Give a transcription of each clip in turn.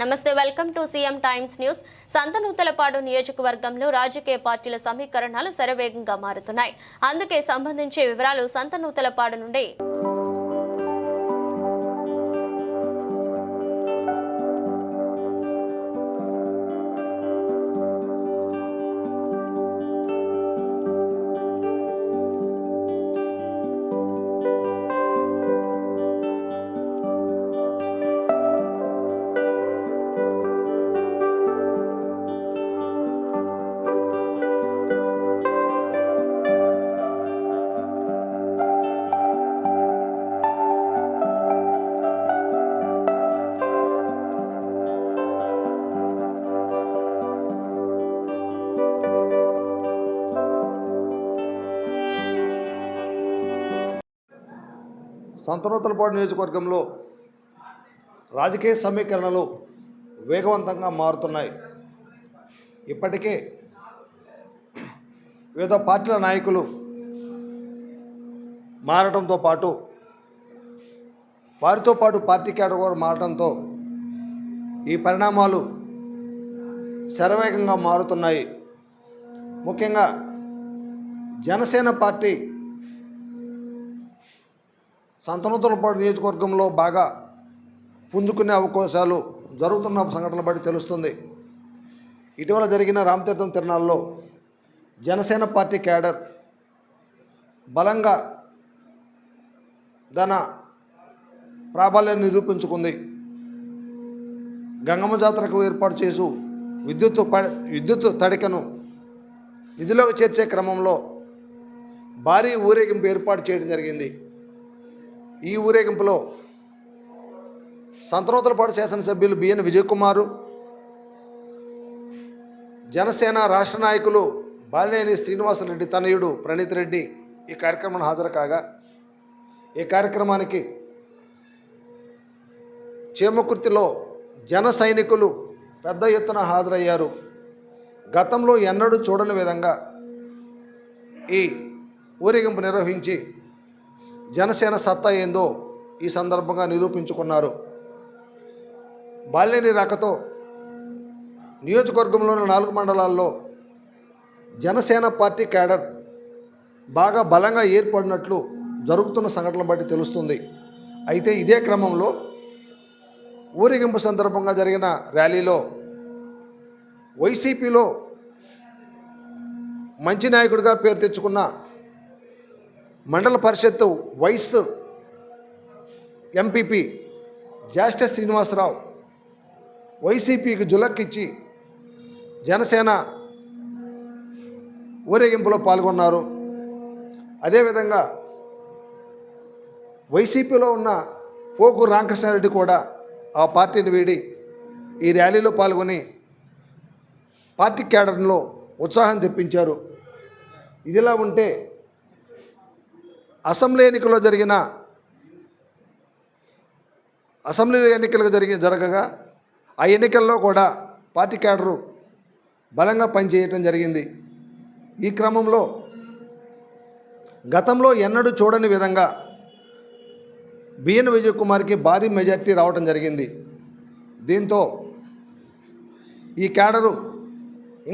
నమస్తే, welcome to CM times news. Santhanuthalapadu నియోజకవర్గంలో రాజకీయ పార్టీల సమీకరణాలు శరవేగంగా మారుతున్నాయి. అందుకే సంబంధించి వివరాలు సంతనూతలపాడు నుండి సంతనూతలపాడు నియోజకవర్గంలో రాజకీయ సమీకరణలు వేగవంతంగా మారుతున్నాయి. ఇప్పటికే వివిధ పార్టీల నాయకులు మారడంతో పాటు వారితో పాటు పార్టీ కేటగిరీ మారడంతో ఈ పరిణామాలు శరవేగంగా మారుతున్నాయి. ముఖ్యంగా జనసేన పార్టీ సంతనూతలపాడు నియోజకవర్గంలో బాగా పుంజుకునే అవకాశాలు జరుగుతున్న సంఘటనలు బట్టి తెలుస్తుంది. ఇటీవల జరిగిన రామతీర్థం తిరునాళ్ళలో జనసేన పార్టీ క్యాడర్ బలంగా తన ప్రాబల్యాన్ని నిరూపించుకుంది. గంగమ్మ జాతరకు ఏర్పాటు చేసి విద్యుత్ తడికను నిధిలోకి చేర్చే క్రమంలో భారీ ఊరేగింపు ఏర్పాటు చేయడం జరిగింది. ఈ ఊరేగింపులో సంతనూతలపాడు శాసనసభ్యులు బిఎన్ విజయ్ కుమారు, జనసేన రాష్ట్ర నాయకులు బాలినేని శ్రీనివాసరెడ్డి తనయుడు ప్రణీత్ రెడ్డి ఈ కార్యక్రమానికి హాజరు కాగా, ఈ కార్యక్రమానికి చేమకుర్తిలో జన సైనికులు పెద్ద ఎత్తున హాజరయ్యారు. గతంలో ఎన్నడూ చూడని విధంగా ఈ ఊరేగింపు నిర్వహించి జనసేన సత్తా ఏందో ఈ సందర్భంగా నిరూపించుకున్నారు. బాలినేని రాకతో నియోజకవర్గంలోని 4 మండలాల్లో జనసేన పార్టీ క్యాడర్ బాగా బలంగా ఏర్పడినట్లు జరుగుతున్న సంఘటనలు బట్టి తెలుస్తుంది. అయితే ఇదే క్రమంలో ఊరేగింపు సందర్భంగా జరిగిన ర్యాలీలో వైసీపీలో మంచి నాయకుడిగా పేరు తెచ్చుకున్న మండల పరిషత్తు వైస్ ఎంపీపీ జ్యేష్ఠ శ్రీనివాసరావు వైసీపీకి జులక్కిచ్చి జనసేన ఊరేగింపులో పాల్గొన్నారు. అదేవిధంగా వైసీపీలో ఉన్న పోకు రామకృష్ణారెడ్డి కూడా ఆ పార్టీని వీడి ఈ ర్యాలీలో పాల్గొని పార్టీ క్యాడర్లో ఉత్సాహం తెప్పించారు. ఇదిలా ఉంటే అసెంబ్లీ ఎన్నికలు జరగగా ఆ ఎన్నికల్లో కూడా పార్టీ క్యాడరు బలంగా పనిచేయటం జరిగింది. ఈ క్రమంలో గతంలో ఎన్నడూ చూడని విధంగా బిఎన్ విజయ్ కుమార్కి భారీ మెజార్టీ రావడం జరిగింది. దీంతో ఈ క్యాడరు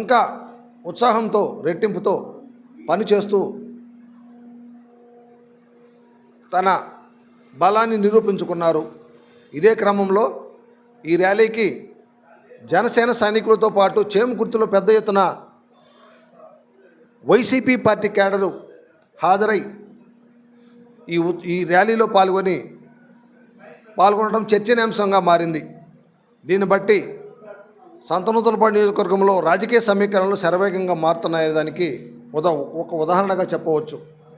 ఇంకా ఉత్సాహంతో రెట్టింపుతో పనిచేస్తూ తన బలాన్ని నిరూపించుకున్నారు. ఇదే క్రమంలో ఈ ర్యాలీకి జనసేన సైనికులతో పాటు చేమకుర్తిలో పెద్ద ఎత్తున వైసీపీ పార్టీ క్యాడరు హాజరై ఈ ర్యాలీలో పాల్గొనడం చర్చనీయాంశంగా మారింది. దీన్ని బట్టి సంతనూతలపాడు నియోజకవర్గంలో రాజకీయ సమీకరణలు శరవేగంగా మారుతున్నాయనే దానికి ఒక ఉదాహరణగా చెప్పవచ్చు.